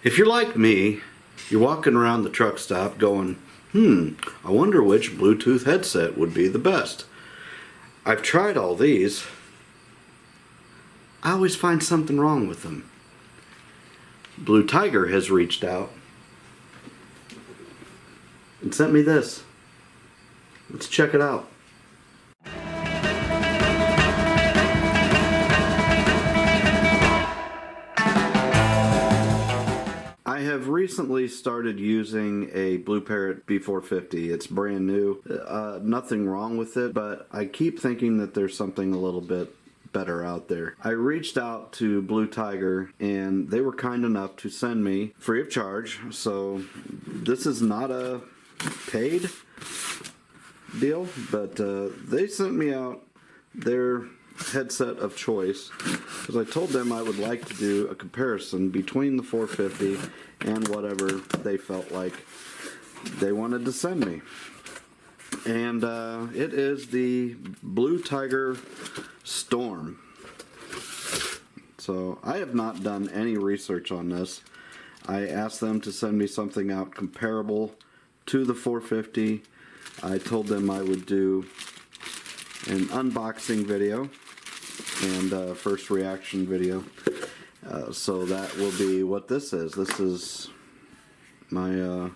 If you're like me, you're walking around the truck stop going, I wonder which Bluetooth headset would be the best. I've tried all these. I always find something wrong with them. Blue Tiger has reached out and sent me this. Let's check it out. I have recently started using a BlueParrott B450. It's brand new. Nothing wrong with it, but I keep thinking that there's something a little bit better out there. I reached out to Blue Tiger and they were kind enough to send me free of charge. So this is not a paid deal, but they sent me out their headset of choice because I told them I would like to do a comparison between the 450 and whatever they felt like they wanted to send me. And it is the Blue Tiger Storm. So I have not done any research on this. I asked them to send me something out comparable to the 450. I told them I would do an unboxing video and first reaction video. So that will be what this is. This is my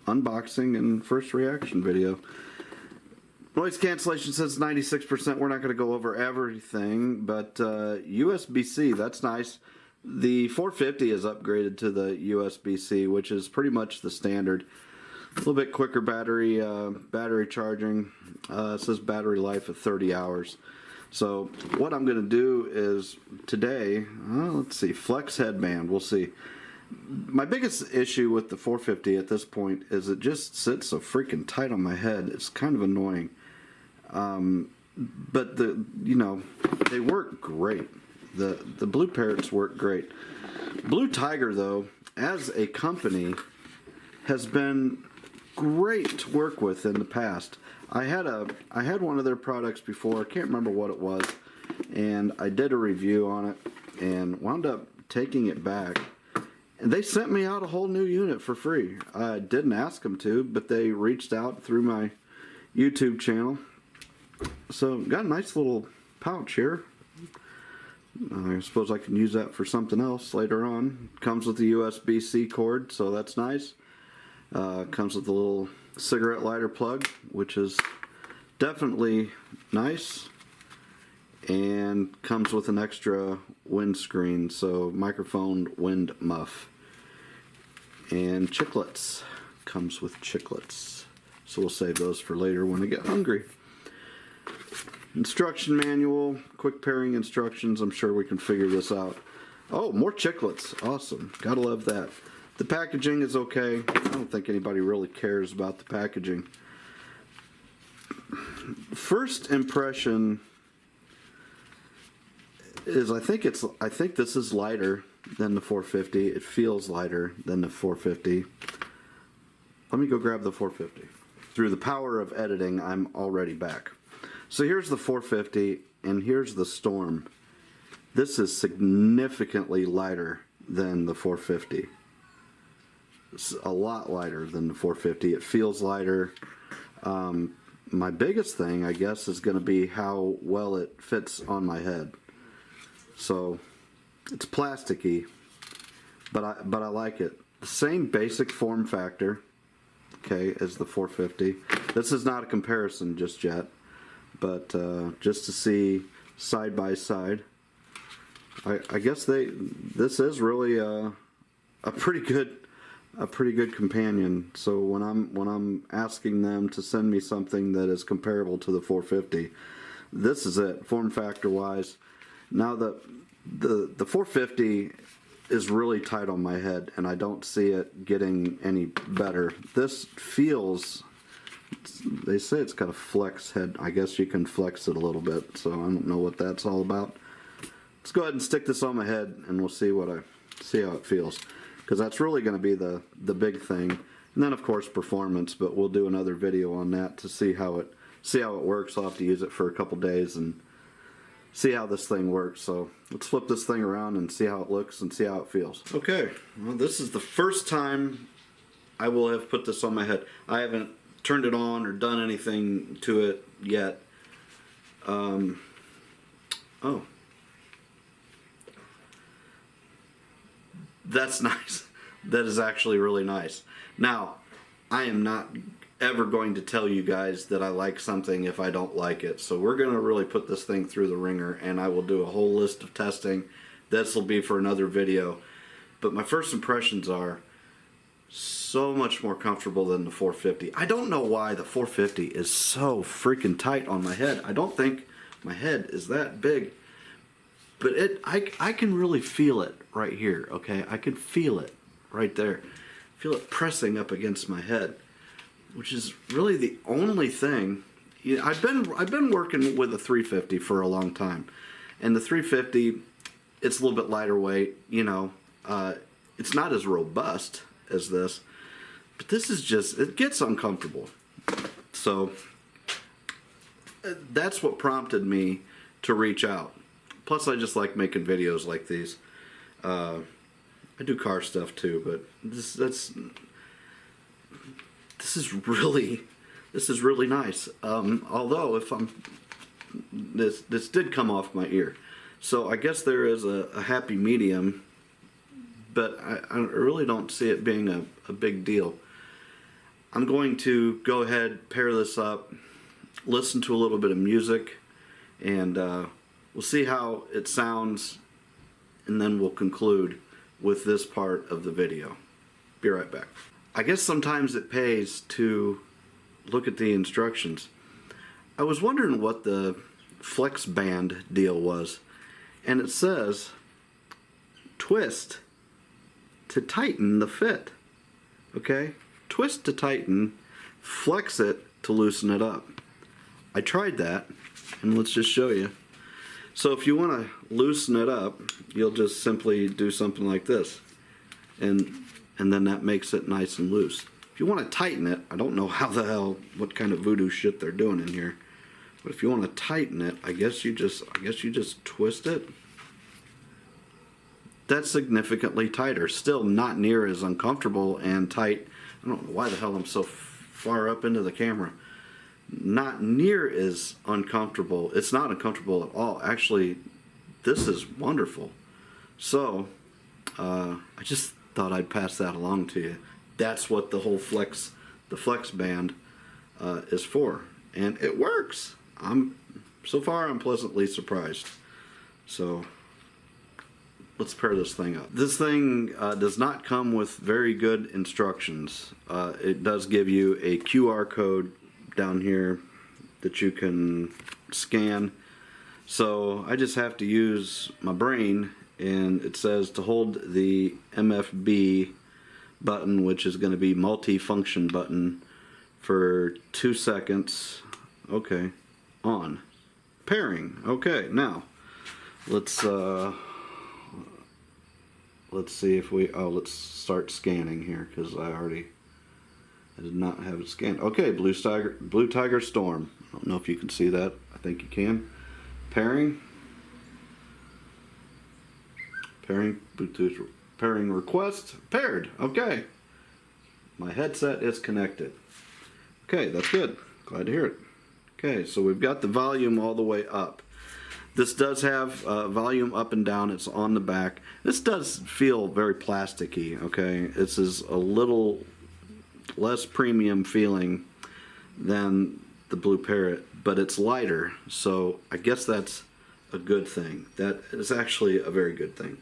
unboxing and first reaction video. Noise cancellation says 96%. We're not going to go over everything, but USB-C, that's nice. The 450 is upgraded to the USB-C, which is pretty much the standard. A little bit quicker battery charging. It says battery life of 30 hours. So what I'm going to do is today, let's see, flex headband, we'll see. My biggest issue with the 450 at this point is it just sits so freaking tight on my head. It's kind of annoying. But they work great. The BlueParrotts work great. Blue Tiger, though, as a company, has been great to work with in the past. I had one of their products before. I can't remember what it was, and I did a review on it and wound up taking it back. And they sent me out a whole new unit for free. I didn't ask them to, but they reached out through my YouTube channel. So got a nice little pouch here. I suppose I can use that for something else later on. Comes with a USB-C cord, so that's nice. Comes with a little cigarette lighter plug, which is definitely nice, and comes with an extra windscreen, so microphone wind muff, and chiclets. Comes with chiclets, so we'll save those for later when I get hungry. Instruction manual, quick pairing instructions. I'm sure we can figure this out. Oh, more chiclets. Awesome. Gotta love that. The packaging is okay. I don't think anybody really cares about the packaging. First impression is I think this is lighter than the 450. It feels lighter than the 450. Let me go grab the 450. Through the power of editing, I'm already back. So here's the 450 and here's the Storm. This is significantly lighter than the 450. It's a lot lighter than the 450. It feels lighter. My biggest thing, I guess, is going to be how well it fits on my head. So it's plasticky, but I like it. The same basic form factor, okay, as the 450. This is not a comparison just yet, but just to see side by side. I guess this is really a pretty good companion. So when I'm asking them to send me something that is comparable to the 450, this is it, form factor wise. Now the 450 is really tight on my head, and I don't see it getting any better. This feels, they say it's got a flex head. I guess you can flex it a little bit, so I don't know what that's all about. Let's go ahead and stick this on my head and we'll see how it feels, because that's really going to be the big thing. And then of course performance, but we'll do another video on that to see how it works. I'll have to use it for a couple days and see how this thing works. So let's flip this thing around and see how it looks and see how it feels. Okay, well, this is the first time I will have put this on my head. I haven't turned it on or done anything to it yet. Oh, that's nice. That is actually really nice. Now, I am not ever going to tell you guys that I like something if I don't like it. So we're going to really put this thing through the ringer, and I will do a whole list of testing. This will be for another video. But my first impressions are so much more comfortable than the 450. I don't know why the 450 is so freaking tight on my head. I don't think my head is that big. But I can really feel it right here, okay? I can feel it right there. Feel it pressing up against my head, which is really the only thing. You know, I've been working with a 350 for a long time, and the 350, it's a little bit lighter weight. You know, it's not as robust as this, but this is just, it gets uncomfortable. So that's what prompted me to reach out. Plus, I just like making videos like these. I do car stuff too, but this is really nice. Although this did come off my ear, so I guess there is a happy medium, but I really don't see it being a big deal. I'm going to go ahead, pair this up, listen to a little bit of music, and we'll see how it sounds, and then we'll conclude with this part of the video. Be right back. I guess sometimes it pays to look at the instructions. I was wondering what the flex band deal was, and it says twist to tighten the fit. Okay? Twist to tighten, flex it to loosen it up. I tried that, and let's just show you. So if you want to loosen it up, you'll just simply do something like this, and then that makes it nice and loose. If you want to tighten it, I don't know what kind of voodoo shit they're doing in here, but if you want to tighten it, I guess you just twist it. That's significantly tighter. Still not near as uncomfortable and tight. I don't know why the hell I'm so far up into the camera. Not near as uncomfortable. It's not uncomfortable at all. Actually, this is wonderful. So, I just thought I'd pass that along to you. That's what the whole flex band is for, and it works. So far I'm pleasantly surprised. So let's pair this thing up. This thing does not come with very good instructions. It does give you a QR code down here that you can scan. So I just have to use my brain, and it says to hold the MFB button, which is going to be multi-function button, for 2 seconds. Okay, on. Pairing. Okay, now let's see if let's start scanning here, because I did not have it scanned. Okay, Blue Tiger Storm. I don't know if you can see that. I think you can. Pairing. Bluetooth pairing request. Paired. Okay. My headset is connected. Okay, that's good. Glad to hear it. Okay, so we've got the volume all the way up. This does have volume up and down. It's on the back. This does feel very plasticky, okay? This is a little less premium feeling than the BlueParrott, but it's lighter, so I guess that's a good thing. That is actually a very good thing.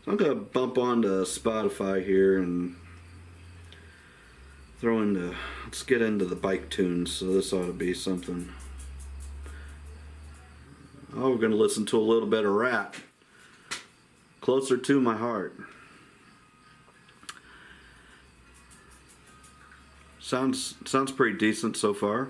So I'm going to bump onto Spotify here and let's get into the bike tunes, so this ought to be something. Oh, we're going to listen to a little bit of rap. Closer to My Heart. Sounds pretty decent so far.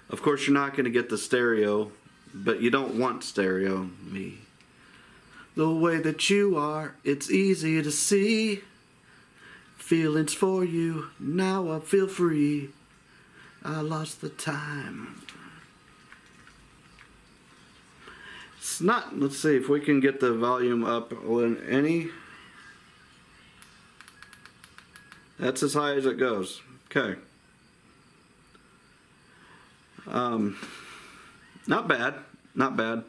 Of course, you're not going to get the stereo, but you don't want stereo. Me. The way that you are, it's easy to see. Feelings for you, now I feel free. I lost the time. It's not, let's see if we can get the volume up any. That's as high as it goes. Okay. Not bad. Not bad.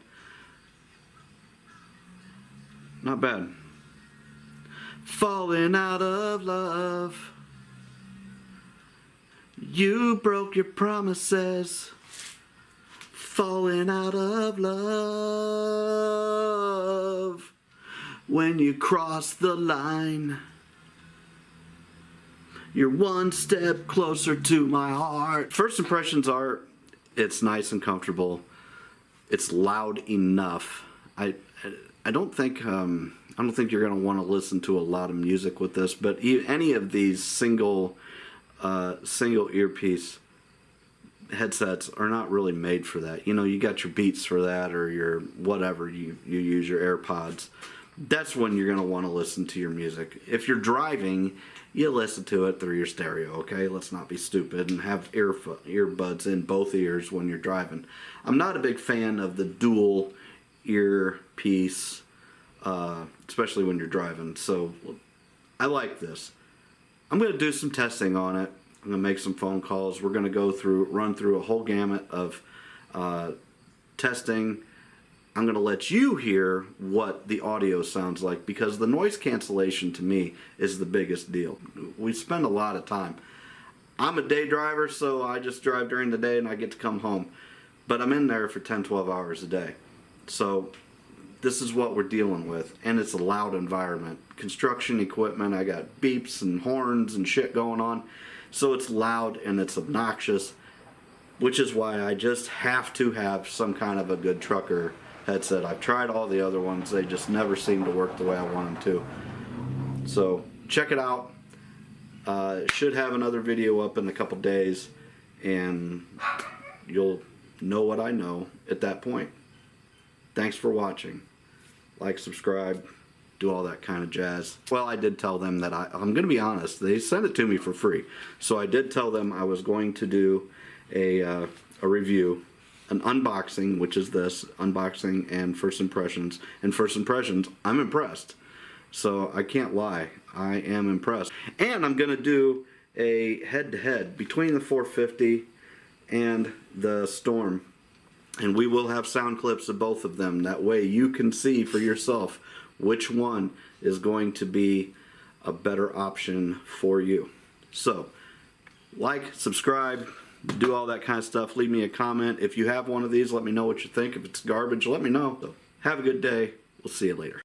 Not bad. Falling out of love. You broke your promises. Falling out of love. When you cross the line, you're one step closer to my heart. First impressions are, it's nice and comfortable. It's loud enough. I don't think you're gonna want to listen to a lot of music with this, but any of these single earpiece headsets are not really made for that. You know, you got your Beats for that, or your whatever you use, your AirPods. That's when you're gonna want to listen to your music. If you're driving, you listen to it through your stereo, okay? Let's not be stupid and have earbuds in both ears when you're driving. I'm not a big fan of the dual earpiece, especially when you're driving, so I like this. I'm going to do some testing on it. I'm going to make some phone calls. We're going to run through a whole gamut of testing. I'm going to let you hear what the audio sounds like, because the noise cancellation to me is the biggest deal. We spend a lot of time. I'm a day driver, so I just drive during the day and I get to come home. But I'm in there for 10, 12 hours a day. So this is what we're dealing with, and it's a loud environment. Construction equipment, I got beeps and horns and shit going on. So it's loud and it's obnoxious, which is why I just have to have some kind of a good trucker headset. I've tried all the other ones, they just never seem to work the way I want them to. So check it out. Should have another video up in a couple days, and you'll know what I know at that point. Thanks for watching. Like, subscribe, do all that kind of jazz. Well, I did tell them that I'm going to be honest, they sent it to me for free. So I did tell them I was going to do a review, an unboxing, which is this, unboxing and first impressions. And first impressions, I'm impressed. So I can't lie, I am impressed. And I'm going to do a head-to-head between the 450 and the Storm. And we will have sound clips of both of them. That way you can see for yourself which one is going to be a better option for you. So, like, subscribe, do all that kind of stuff. Leave me a comment. If you have one of these, let me know what you think. If it's garbage, let me know. So, have a good day. We'll see you later.